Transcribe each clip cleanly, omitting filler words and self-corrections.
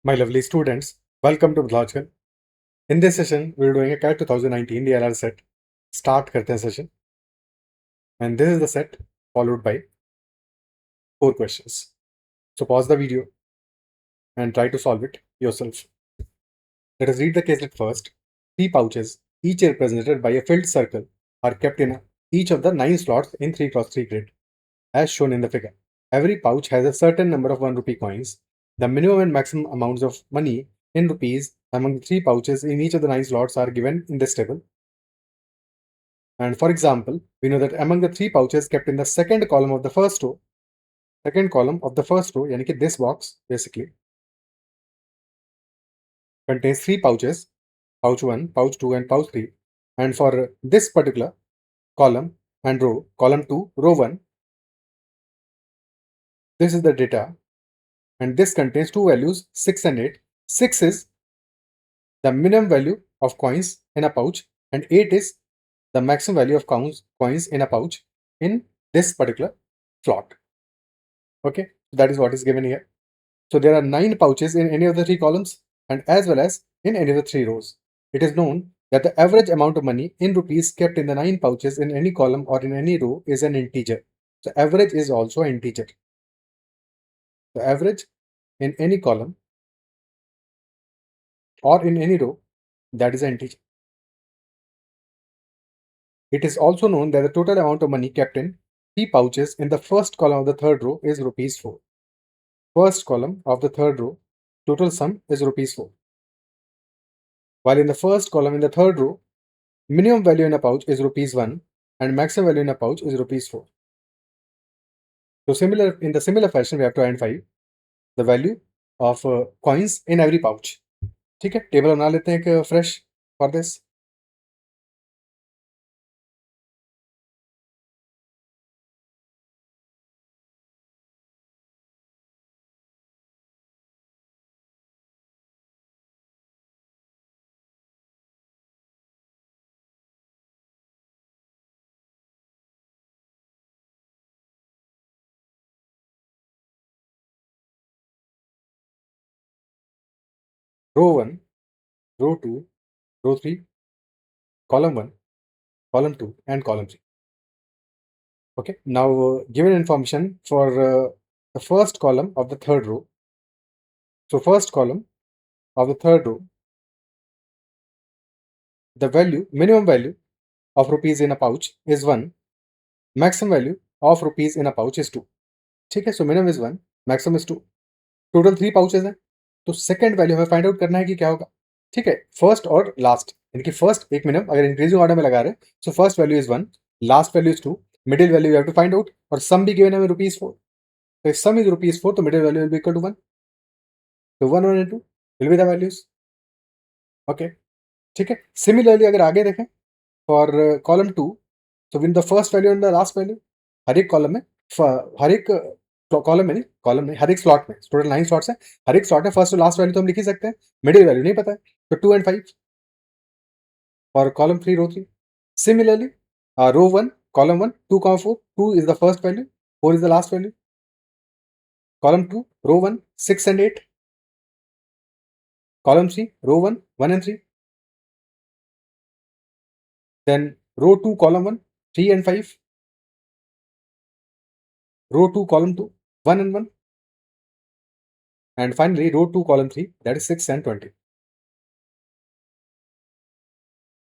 My lovely students, welcome to Mathological. In this session, we're doing a CAT 2019 DILR set. Start करते हैं session. And this is the set followed by 4 questions. So pause the video and try to solve it yourself. Let us read the caselet first. 3 pouches, each represented by a filled circle, are kept in each of the 9 slots in 3x3 grid, as shown in the figure. Every pouch has a certain number of 1 rupee coins. The minimum and maximum amounts of money in rupees among the 3 pouches in each of the 9 slots are given in this table. And for example, we know that among the 3 pouches kept in the second column of the first row, yani ki this box basically contains 3 pouches, pouch 1, pouch 2 and pouch 3. And for this particular column and row, column 2, row 1, this is the data, and this contains 2 values, 6 and 8. 6 is the minimum value of coins in a pouch, and 8 is the maximum value of coins in a pouch in this particular slot. Okay, that is what is given here. So there are 9 pouches in any of the 3 columns and as well as in any of the 3 rows. It is known that the average amount of money in rupees kept in the 9 pouches in any column or in any row is an integer. So average is also an integer. The average in any column or in any row, that is an integer. It is also known that the total amount of money kept in 3 pouches in the first column of the third row is rupees 4. First column of the third row, total sum is rupees 4. While in the first column in the third row, minimum value in a pouch is rupees 1 and maximum value in a pouch is rupees 4. So in the similar fashion, we have to identify the value of coins in every pouch. ठीक है, table बना लेते हैं एक fresh for this. Row 1, row 2, row 3, column 1, column 2 and column 3. Okay, now given information for the first column of the third row. So first column of the third row, the minimum value of rupees in a pouch is 1, maximum value of rupees in a pouch is 2. ठीक है, so minimum is 1, maximum is 2. Total 3 pouches हैं, तो second value हमें find out करना है कि क्या होगा. ठीक है, फर्स्ट और लास्ट, यानी कि फर्स्ट एक मिनिमम अगर इंक्रीजिंग ऑर्डर में लगा रहे हैं, so first value is 1, last value is 2, middle value you have to find out, और सम भी गिवन है रुपीज 4. तो इफ सम इज रुपीज 4, तो middle value will be equal to 1. तो 1 1 and 2 will be the values. Okay, ठीक है. Similarly अगर आगे देखें for column 2, so win the first value and the last value, हर एक कॉलम में, हर एक कॉलम में हर एक स्लॉट में, टोटल 9 स्लॉट्स हैं, हर एक स्लॉट में फर्स्ट और लास्ट वैल्यू तो हम लिख ही सकते हैं, मिडिल वैल्यू नहीं पता है, तो 2 and 5 और column 3 row 3. Similarly row 1 column 1 2, 4, 2 is the first value, 4 is the last value. Column 2 row 1 6 and 8. Column 3 row 1 1 and 3. Then row 2 column 1 3 and 5. Row 2 column 2 1 and 1. And finally row 2 column 3, that is 6 and 20.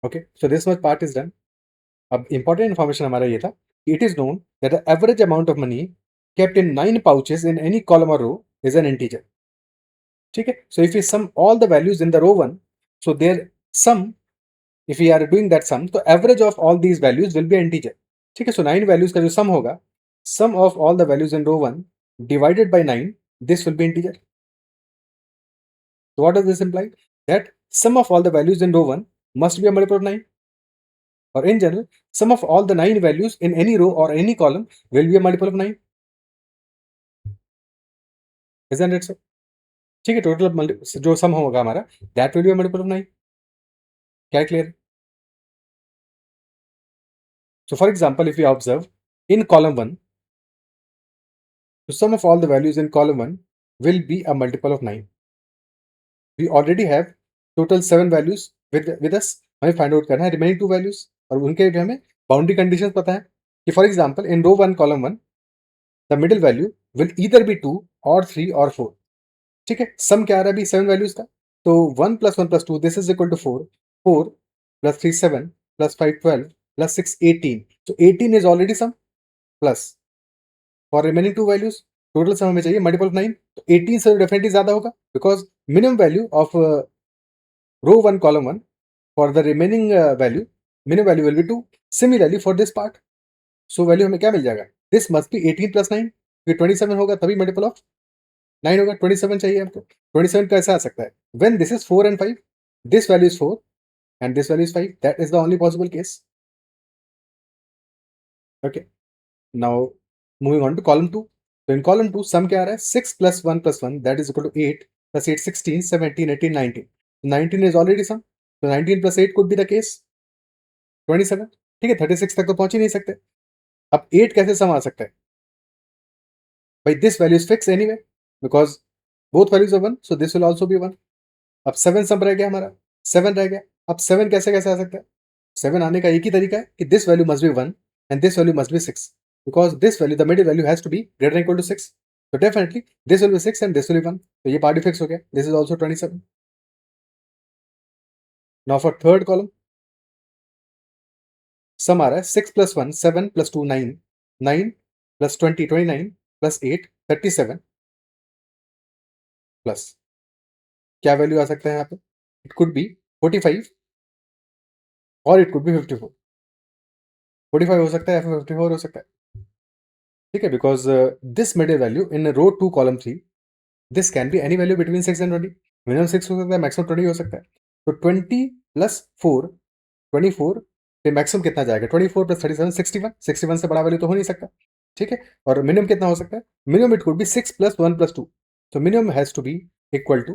Okay, so this much part is done. अब important information हमारा ये था, it is known that the average amount of money kept in 9 pouches in any column or row is an integer. ठीक है, so if we sum all the values in the row 1, so their sum, if we are doing that sum, तो average of all these values will be an integer. ठीक है, so 9 values का जो sum होगा, sum of all the values in row 1 divided by 9, this will be integer. So what does this imply? That sum of all the values in row 1 must be a multiple of 9. Or in general, sum of all the 9 values in any row or any column will be a multiple of 9. Isn't it so? ठीक है, total जो सम होगा हमारा, that will be a multiple of 9. क्या clear? So for example, if we observe in column 1, the sum of all the values in column 1 will be a multiple of 9. We already have total 7 values with us, हमें find out करना है remaining 2 values, और उनके भी हमें boundary conditions पता है कि for example in row 1 column 1 the middle value will either be 2 और 3 और 4। ठीक है, सम क्या आ रहा है अभी 7 वैल्यूज का, तो 1 + 1 + 2 this is equal to 4, 4 + 3 7 + 5 12 + 6 18, so 18 is already sum plus for remaining 2 values total sum हमें चाहिए मल्टीपल ऑफ 9, तो 18 से डेफिनेटली ज्यादा होगा because minimum value of row 1 column 1 for the remaining value, minimum value will be 2, similarly for this part, so value हमें क्या मिल जाएगा, this must be 18 + 9, ये 27 होगा तभी मल्टीपल ऑफ 9 होगा, 27 चाहिए हमको। 27 कैसे आ सकता है, when this is 4 and 5, this value is 4 and this value is 5, that is the only possible case। okay, now moving on to column 2, so in column 2 sum क्या आ रहा है, 6 + 1 + 1 that is equal to 8 + 8 16 17 18 19, 19 is already sum, so 19 + 8 could be the case 27। ठीक है, 36 तक तो पहुंच ही नहीं सकते, अब 8 कैसे सम आ सकता है, भाई this value is fix anyway because both values are 1, so this will also be 1। अब 7 सम रह गया हमारा, 7 रह गया, अब 7 कैसे कैसे आ सकता है, 7 आने का एक ही तरीका है कि this value must be 1 and this value must be 6, because this value the middle value has to be greater equal to 6, so definitely this will be 6 and this will be 1, तो ये पार्ट भी fix हो गया, this is also 27। now for third column सम आ रहा है 6 + 1 7 + 2 9, 9 + 20 29 + 8 37 plus क्या value आ सकता है यहाँ पे, इट कुड बी 45 और इट कुड बी 54, 45 हो सकता है या फिर 54 हो सकता है। ठीक है, because this middle value in row 2 column 3 this can be any value between 6 and 20, minimum 6 हो सकता है, मैक्सिमम 20 हो सकता है, तो 20 + 4 24 पे मैक्सिमम कितना जाएगा, 24 + 37 61, 61 से बड़ा वैल्यू तो हो नहीं सकता। ठीक है, और मिनिमम कितना हो सकता है, मिनिमम इट कुड बी 6 + 1 + 2, तो minimum has to be equal to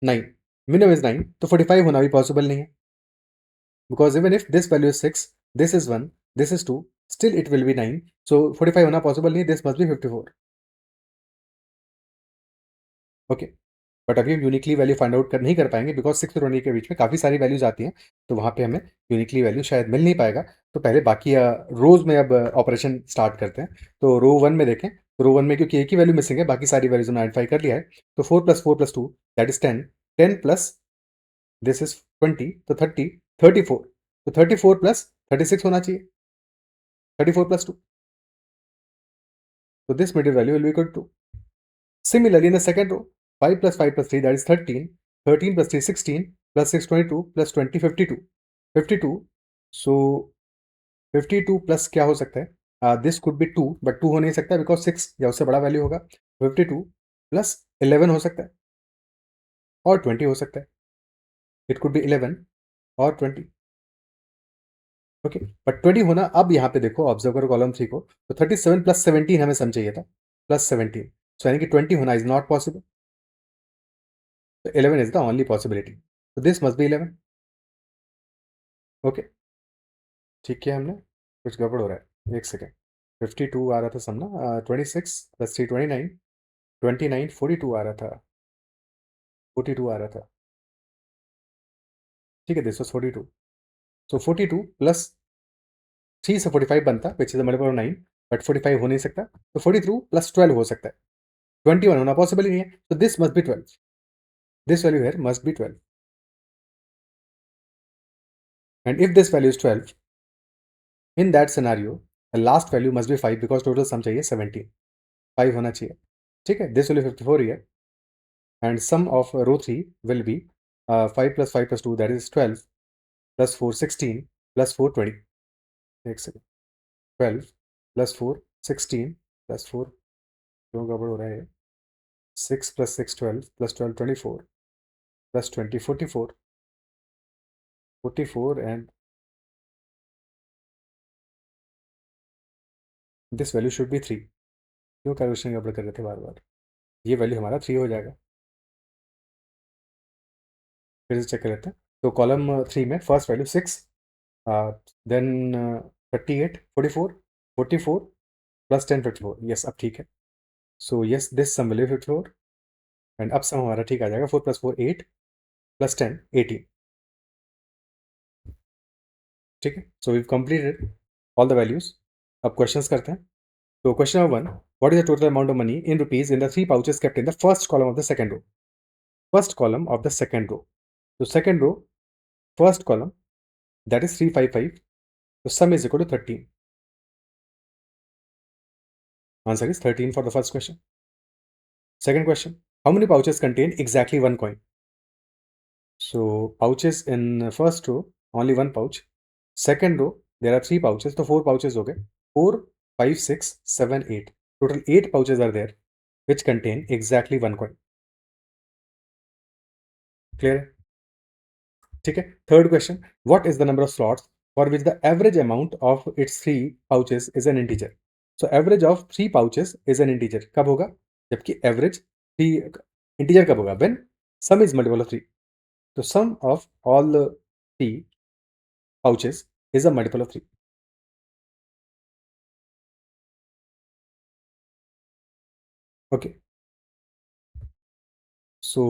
9, minimum is 9, तो 45 होना भी पॉसिबल नहीं है, because even if this value is 6, this is 1, this is 2, still it will be 9, so 45 होना possible नहीं, this must be 54। Okay, but अभी हम यूनिकली वैल्यू फाइंड आउट नहीं कर पाएंगे बिकॉज 6 और 20 के बीच में काफ़ी सारी वैल्यूज आती हैं, तो वहाँ पे हमें यूनिकली वैल्यू शायद मिल नहीं पाएगा, तो पहले बाकी रोज में अब ऑपरेशन स्टार्ट करते हैं। तो रो 1 में देखें, तो रो 1 में क्योंकि एक ही वैल्यू मिसिंग है, बाकी सारी वैल्यूज हमने आइडेंटिफाई कर लिया है, तो 4 + 4 + 2 that is 10, 10 plus this is 20, तो 30, 34, तो 34 + 36 होना चाहिए, 34 + 2, so this middle value will be equal to 2। Similarly, in the second row, 5 + 5 + 3 that is 13, 13 + 3 16 + 6 22 + 20 52, 52, so 52 plus क्या हो सकता है, दिस कुड बी 2 बट 2 हो नहीं सकता बिकॉज 6 या उससे बड़ा वैल्यू होगा, 52 + 11 हो सकता है और 20 हो सकता है, इट कुड बी 11 और 20। ओके, बट 20 होना, अब यहाँ पे देखो ऑब्जर्व करो कॉलम 3 को, तो 37 + 17 हमें सम चाहिए था, +17, सो यानी कि 20 होना is not possible, so 11 is the only possibility, so this must be 11। Okay, ठीक है, हमने कुछ गड़बड़ हो रहा है, एक सेकेंड, 52 आ रहा था सम ना, 26 + 3 29, 29 42 आ रहा था, 42 आ रहा था, ठीक है, दिस वाज 42, सो 42 प्लस 3 से 45 बनता which is multiple of 9, but 45 हो नहीं सकता, तो 42 + 12 हो सकता है, 21 होना पॉसिबल ही नहीं है, तो this must be 12, this value here must be 12, and if this value is 12, in that scenario the last value must B 5 because total sum चाहिए 17, 5 होना चाहिए। ठीक है, this will be 54 here and sum of row 3 will be 5 + 5 + 2 that is 12 + 4 16 + 4 20, एक second, 12 + 4 16 + 4, क्यों गड़बड़ हो रहा है, 6 + 6 12 + 12 24 + 20 44, 44 and this value should be 3, क्यों कैलकुलेशन गड़बड़ कर रहे थे बार बार, ये वैल्यू हमारा 3 हो जाएगा, फिर से चेक कर लेते हैं, तो कॉलम 3 में फर्स्ट वैल्यू 6, देन 38 44 44 + 10 54, यस अब ठीक है, so yes this sum will be 54, and अब सम हमारा ठीक आ जाएगा 4 + 4 8 + 10 18। ठीक है, so we completed all the values. अब क्वेश्चंस करते हैं। तो question number 1, what is the total amount of money in rupees in the 3 pouches kept in the first column of the second row? First column of the second row, तो second row first column that is 355, so sum is equal to 13. Answer is 13 for the first question. Second question, how many pouches contain exactly one coin? So pouches in first row, only one pouch. Second row, there are 3 pouches, so 4 pouches हो गए. 4, 5, 6, 7, 8. Total 8 pouches are there which contain exactly one coin. Clear? ठीक है. Third question, what is the number of slots for which the average amount of its 3 pouches is an integer? So average of 3 pouches is an integer. कब होगा? जबकि average 3 integer कब होगा? When sum is multiple of 3. तो sum of all the 3 pouches is a multiple of 3. Okay. So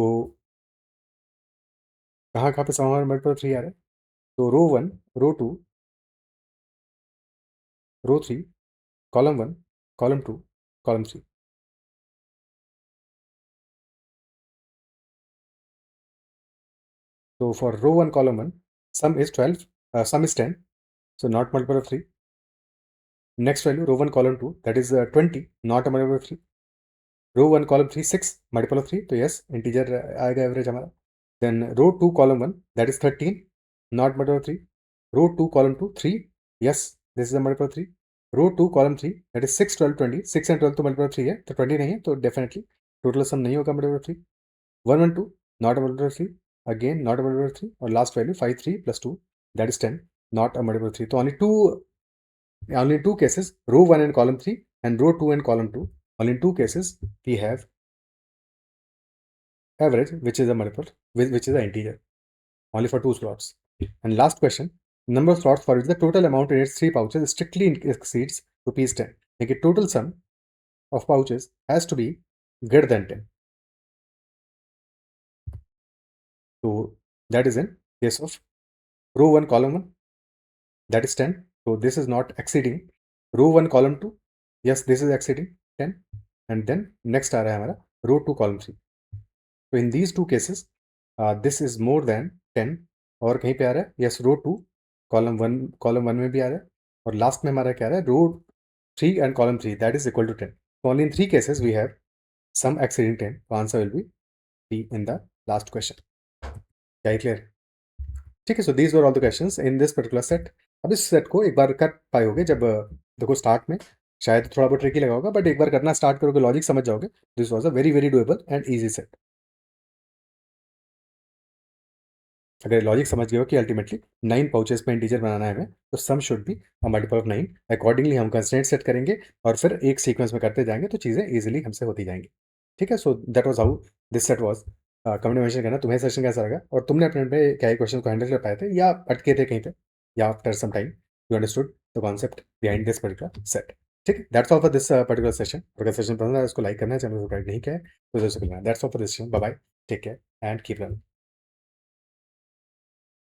कहाँ कहाँ पे sum हमारा multiple of 3 आ रहा है? तो row 1, row 2, row 3, column 1, column 2, column 3. So for row 1, column 1, sum is 12, sum is 10, so not multiple of 3. Next value, row 1, column 2, that is 20, not a multiple of 3. Row 1, column 3, 6, multiple of 3, तो yes, integer आएगा average हमारा. Then row 2, column 1, that is 13, not multiple of 3. Row 2, column 2, 3, yes, this is a multiple of 3. Row 2, column 3, that is 6, 12, 20. 6 and 12 तो multiple of 3 है, तो 20 नहीं है, तो definitely total sum नहीं होगा multiple of 3. 1, 1, 2, not a multiple of 3. Again, not a multiple of 3. और last value 5, 3 + 2, that is 10, not a multiple of 3. तो only two cases, row 1 and column 3 and row 2 and column 2. Only in 2 cases we have average, which is a multiple, which is an integer, only for 2 slots. And last question, number of slots for which the total amount in its 3 pouches strictly exceeds rupees 10. Like a total sum of pouches has to be greater than 10. So that is in case of row 1, column 1, that is 10. So this is not exceeding. Row 1, column 2, yes, this is exceeding 10. And then next आ रहा है हमारा row 2, column 3. So in these 2 cases, this is more than 10. और कहीं पे आ रहा है, yes, row 2, column 1 में भी आ रहा है, और लास्ट में हमारा क्या आ रहा है, row 3 and column 3, that is equal to 10. So only in 3 cases we have sum exceeding 10. So answer will be B in the last question. क्या है clear? ठीक है, so these were all the questions in this particular set. अब इस set को एक बार कर पाए होगे जब देखो स्टार्ट में शायद थोड़ा बहुत ट्रिकी लगा होगा, बट एक बार करना स्टार्ट करोगे, लॉजिक समझ जाओगे. This was a very very doable and easy set. अगर लॉजिक समझ गए हो कि अल्टीमेटली 9 पाउचेस पे इंटीजर बनाना है हमें, तो sum should be a multiple of 9. Accordingly हम कंस्ट्रेंट सेट करेंगे और फिर एक सीक्वेंस में करते जाएंगे, तो चीज़ें इजीली हमसे होती जाएंगी. ठीक है, so that was how this set was. Comment mention करना तुम्हें सेशन कैसा लगा, और तुमने अपने पे क्या क्वेश्चन को हैंडल कर पाए थे या अटके थे कहीं पे, या after some time you understood the concept behind this particular set. ठीक है, that's all for this particular session. अगर सेशन पसंद आया इसको लाइक करना है, चैनल सब्सक्राइब नहीं किया है तो जरूर से करना है. That's all for this session. Bye bye, take care and keep learning.